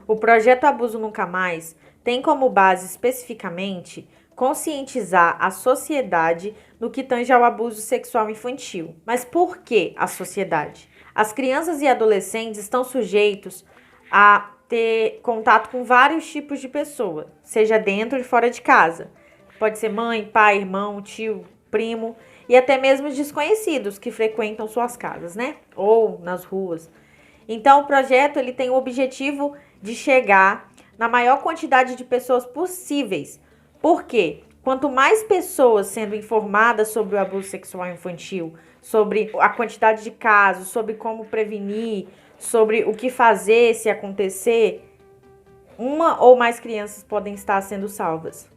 O projeto Abuso Nunca Mais tem como base especificamente conscientizar a sociedade no que tange ao abuso sexual infantil. Mas por que a sociedade? As crianças e adolescentes estão sujeitos a ter contato com vários tipos de pessoa, seja dentro e fora de casa. Pode ser mãe, pai, irmão, tio, primo e até mesmo desconhecidos que frequentam suas casas, né? Ou nas ruas. Então, o projeto ele tem o objetivo de chegar na maior quantidade de pessoas possíveis. Por quê? Quanto mais pessoas sendo informadas sobre o abuso sexual infantil, sobre a quantidade de casos, sobre como prevenir, sobre o que fazer se acontecer, uma ou mais crianças podem estar sendo salvas.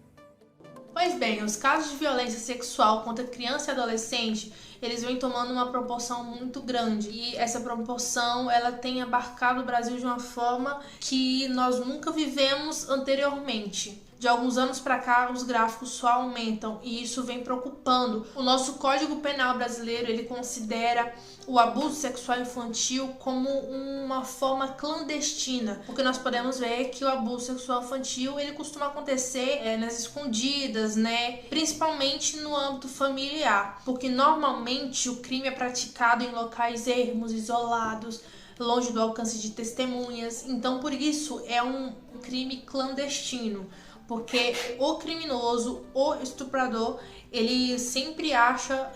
Pois bem, os casos de violência sexual contra criança e adolescente, eles vêm tomando uma proporção muito grande. E essa proporção, ela tem abarcado o Brasil de uma forma que nós nunca vivemos anteriormente. De alguns anos para cá, os gráficos só aumentam e isso vem preocupando. O nosso Código Penal brasileiro, ele considera o abuso sexual infantil como uma forma clandestina, porque nós podemos ver que o abuso sexual infantil, ele costuma acontecer nas escondidas, né? Principalmente no âmbito familiar, porque normalmente o crime é praticado em locais ermos, isolados, longe do alcance de testemunhas. Então, por isso, é um crime clandestino. Porque o criminoso, o estuprador, ele sempre acha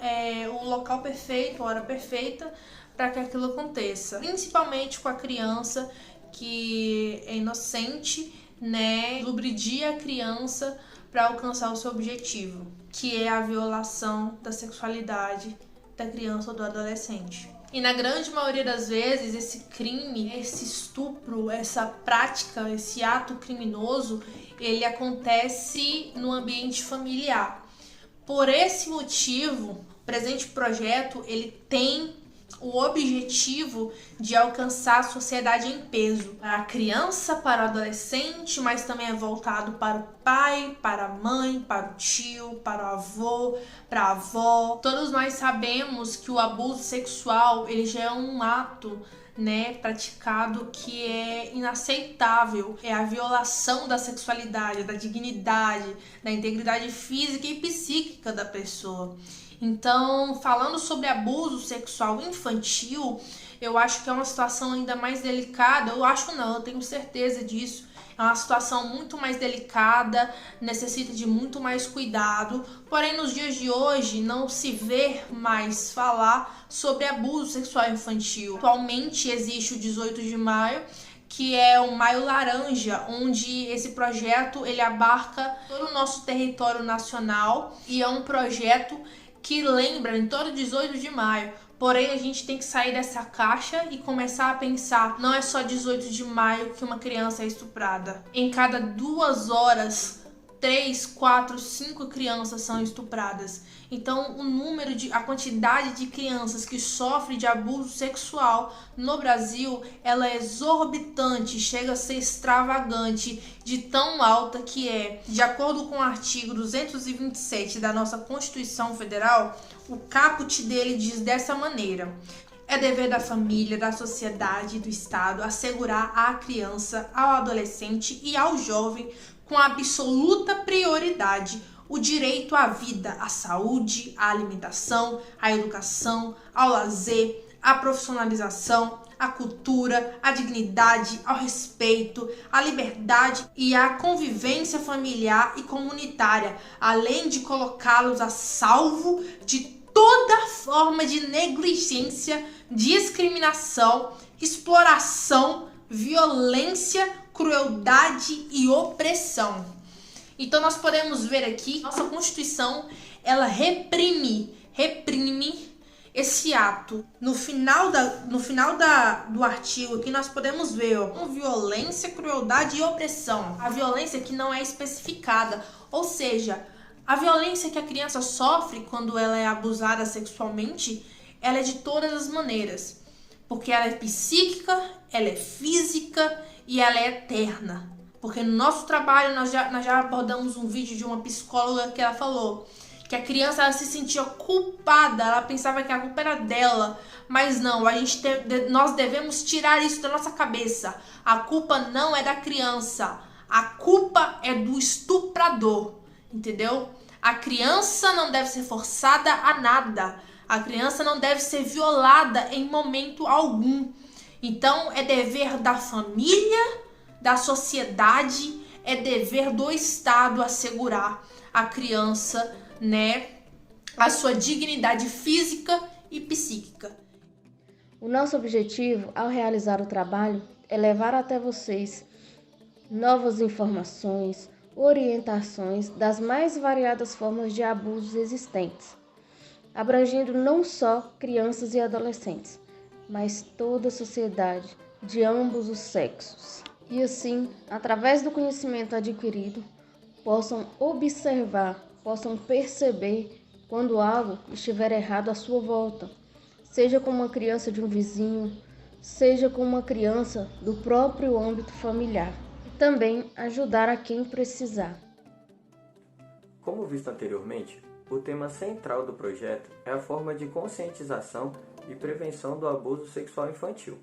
o local perfeito, a hora perfeita para que aquilo aconteça. Principalmente com a criança que é inocente, né? Lubridia a criança para alcançar o seu objetivo, que é a violação da sexualidade da criança ou do adolescente. E na grande maioria das vezes, esse crime, esse estupro, essa prática, esse ato criminoso, ele acontece no ambiente familiar. Por esse motivo, o presente projeto, ele tem o objetivo de alcançar a sociedade em peso. Para a criança, para o adolescente, mas também é voltado para o pai, para a mãe, para o tio, para o avô, para a avó. Todos nós sabemos que o abuso sexual, ele já é um ato, né, praticado que é inaceitável. É a violação da sexualidade, da dignidade, da integridade física e psíquica da pessoa. Então, falando sobre abuso sexual infantil, eu acho que é uma situação ainda mais delicada. Eu acho não, eu tenho certeza disso. É uma situação muito mais delicada, necessita de muito mais cuidado. Porém, nos dias de hoje, não se vê mais falar sobre abuso sexual infantil. Atualmente existe o 18 de maio, que é o Maio Laranja, onde esse projeto ele abarca todo o nosso território nacional e é um projeto que lembra em todo 18 de maio. Porém, a gente tem que sair dessa caixa e começar a pensar, não é só 18 de maio que uma criança é estuprada. Em cada 2 horas, 3, 4, 5 crianças são estupradas. Então, a quantidade de crianças que sofrem de abuso sexual no Brasil, ela é exorbitante, chega a ser extravagante, de tão alta que é. De acordo com o artigo 227 da nossa Constituição Federal, o caput dele diz dessa maneira: é dever da família, da sociedade e do Estado assegurar à criança, ao adolescente e ao jovem, com absoluta prioridade, o direito à vida, à saúde, à alimentação, à educação, ao lazer, à profissionalização, à cultura, à dignidade, ao respeito, à liberdade e à convivência familiar e comunitária, além de colocá-los a salvo de toda forma de negligência, discriminação, exploração, violência, crueldade e opressão. Então nós podemos ver aqui, nossa Constituição, ela reprime esse ato. No final do artigo aqui nós podemos ver, violência, crueldade e opressão. A violência que não é especificada, ou seja, a violência que a criança sofre quando ela é abusada sexualmente, ela é de todas as maneiras. Porque ela é psíquica, ela é física e ela é eterna. Porque no nosso trabalho nós já abordamos um vídeo de uma psicóloga que ela falou que a criança ela se sentia culpada, ela pensava que a culpa era dela, mas não, nós devemos tirar isso da nossa cabeça. A culpa não é da criança, a culpa é do estuprador, entendeu? A criança não deve ser forçada a nada, a criança não deve ser violada em momento algum. Então é dever da família, da sociedade, é dever do Estado assegurar a criança, né, a sua dignidade física e psíquica. O nosso objetivo ao realizar o trabalho é levar até vocês novas informações, orientações das mais variadas formas de abusos existentes, abrangendo não só crianças e adolescentes, mas toda a sociedade de ambos os sexos. E assim, através do conhecimento adquirido, possam observar, possam perceber quando algo estiver errado à sua volta, seja com uma criança de um vizinho, seja com uma criança do próprio âmbito familiar, e também ajudar a quem precisar. Como visto anteriormente, o tema central do projeto é a forma de conscientização e prevenção do abuso sexual infantil.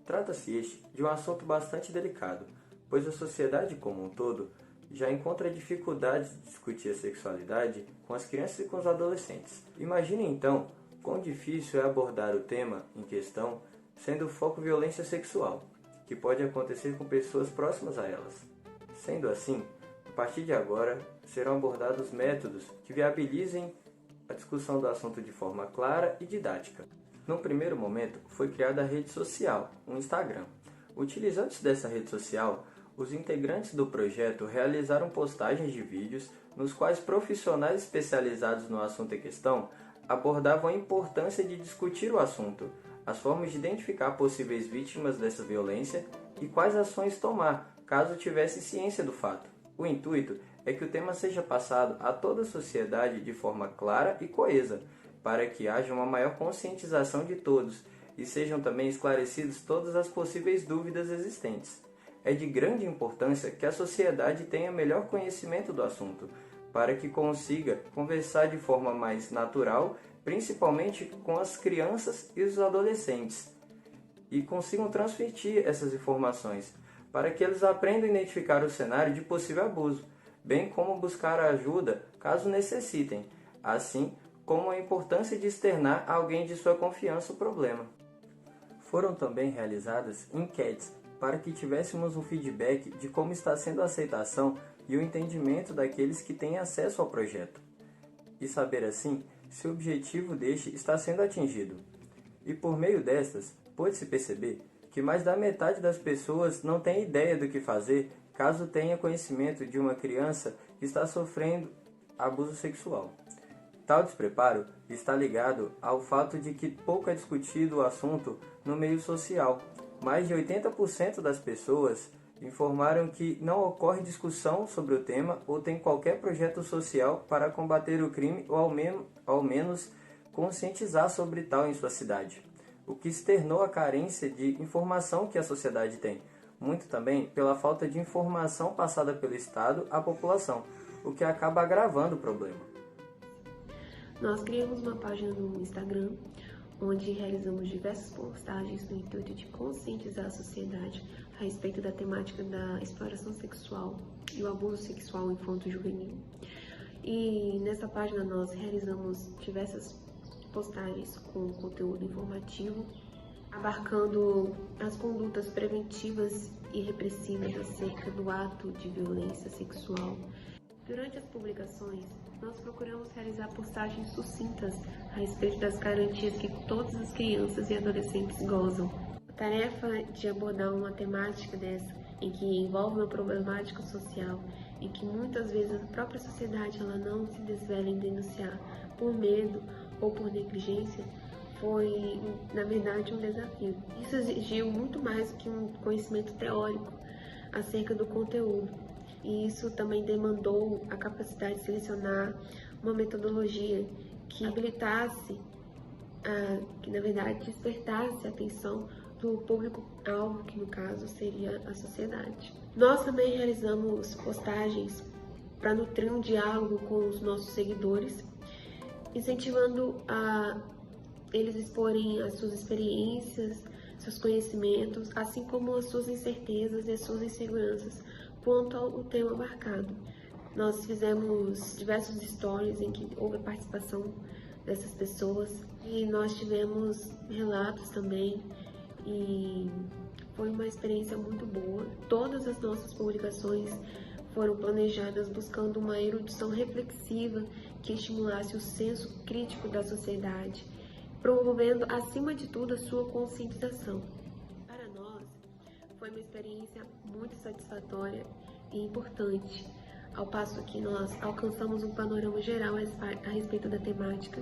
Trata-se este de um assunto bastante delicado, pois a sociedade como um todo já encontra dificuldades de discutir a sexualidade com as crianças e com os adolescentes. Imagine então quão difícil é abordar o tema em questão, sendo o foco violência sexual, que pode acontecer com pessoas próximas a elas. Sendo assim, a partir de agora, serão abordados métodos que viabilizem a discussão do assunto de forma clara e didática. Num primeiro momento, foi criada a rede social, o Instagram. Utilizando-se dessa rede social, os integrantes do projeto realizaram postagens de vídeos nos quais profissionais especializados no assunto em questão abordavam a importância de discutir o assunto, as formas de identificar possíveis vítimas dessa violência e quais ações tomar, caso tivesse ciência do fato. O intuito é que o tema seja passado a toda a sociedade de forma clara e coesa, para que haja uma maior conscientização de todos e sejam também esclarecidas todas as possíveis dúvidas existentes. É de grande importância que a sociedade tenha melhor conhecimento do assunto, para que consiga conversar de forma mais natural, principalmente com as crianças e os adolescentes, e consigam transmitir essas informações, para que eles aprendam a identificar o cenário de possível abuso, bem como buscar ajuda caso necessitem, assim como a importância de externar a alguém de sua confiança o problema. Foram também realizadas enquetes para que tivéssemos um feedback de como está sendo a aceitação e o entendimento daqueles que têm acesso ao projeto, e saber assim se o objetivo deste está sendo atingido. E por meio destas, pôde-se perceber que mais da metade das pessoas não tem ideia do que fazer caso tenha conhecimento de uma criança que está sofrendo abuso sexual. Tal despreparo está ligado ao fato de que pouco é discutido o assunto no meio social. Mais de 80% das pessoas informaram que não ocorre discussão sobre o tema ou tem qualquer projeto social para combater o crime ou ao menos conscientizar sobre tal em sua cidade, o que externou a carência de informação que a sociedade tem, muito também pela falta de informação passada pelo Estado à população, o que acaba agravando o problema. Nós criamos uma página no Instagram, onde realizamos diversas postagens no intuito de conscientizar a sociedade a respeito da temática da exploração sexual e o abuso sexual infanto-juvenil. E nessa página nós realizamos diversas postagens com conteúdo informativo, abarcando as condutas preventivas e repressivas acerca do ato de violência sexual. Durante as publicações, nós procuramos realizar postagens sucintas a respeito das garantias que todas as crianças e adolescentes gozam. A tarefa de abordar uma temática dessa, em que envolve uma problemática social, em que muitas vezes a própria sociedade ela não se desvela em denunciar por medo ou por negligência, foi, na verdade, um desafio. Isso exigiu muito mais que um conhecimento teórico acerca do conteúdo. E isso também demandou a capacidade de selecionar uma metodologia que habilitasse, que na verdade despertasse a atenção do público-alvo, que no caso seria a sociedade. Nós também realizamos postagens para nutrir um diálogo com os nossos seguidores incentivando a eles exporem as suas experiências, seus conhecimentos, assim como as suas incertezas e as suas inseguranças quanto ao tema abarcado. Nós fizemos diversos stories em que houve a participação dessas pessoas e nós tivemos relatos também e foi uma experiência muito boa. Todas as nossas publicações foram planejadas buscando uma erudição reflexiva que estimulasse o senso crítico da sociedade, promovendo, acima de tudo, a sua conscientização. Para nós, foi uma experiência muito satisfatória e importante, ao passo que nós alcançamos um panorama geral a respeito da temática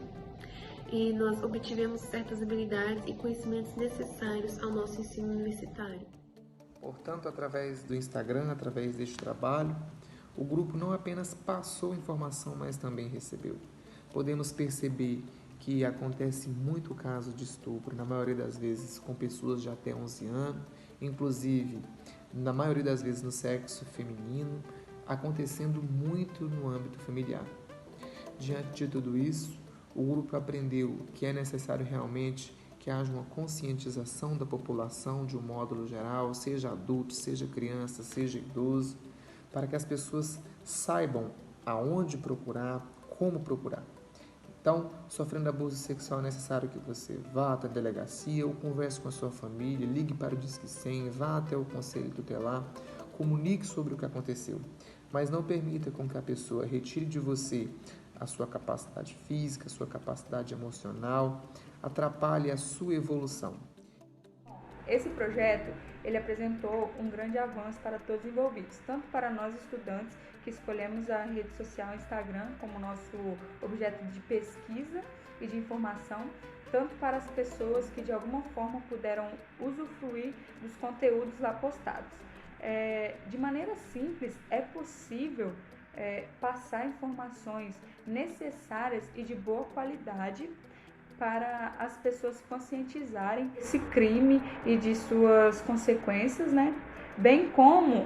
e nós obtivemos certas habilidades e conhecimentos necessários ao nosso ensino universitário. Portanto, através do Instagram, através deste trabalho, o grupo não apenas passou informação, mas também recebeu. Podemos perceber que acontece muito caso de estupro, na maioria das vezes com pessoas de até 11 anos, inclusive, na maioria das vezes no sexo feminino, acontecendo muito no âmbito familiar. Diante de tudo isso, o grupo aprendeu que é necessário realmente que haja uma conscientização da população de um módulo geral, seja adulto, seja criança, seja idoso, para que as pessoas saibam aonde procurar, como procurar. Então, sofrendo abuso sexual, é necessário que você vá até a delegacia ou converse com a sua família, ligue para o Disque 100, vá até o conselho tutelar, comunique sobre o que aconteceu, mas não permita com que a pessoa retire de você a sua capacidade física, a sua capacidade emocional, atrapalhe a sua evolução. Esse projeto, ele apresentou um grande avanço para todos os envolvidos, tanto para nós estudantes que escolhemos a rede social Instagram como nosso objeto de pesquisa e de informação, tanto para as pessoas que de alguma forma puderam usufruir dos conteúdos lá postados. De maneira simples, é possível passar informações necessárias e de boa qualidade para as pessoas se conscientizarem desse crime e de suas consequências, né? Bem como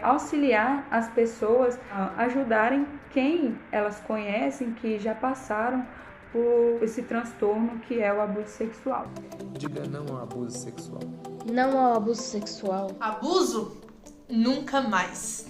auxiliar as pessoas a ajudarem quem elas conhecem que já passaram por esse transtorno que é o abuso sexual. Diga não ao abuso sexual. Não ao abuso sexual. Abuso? Nunca mais.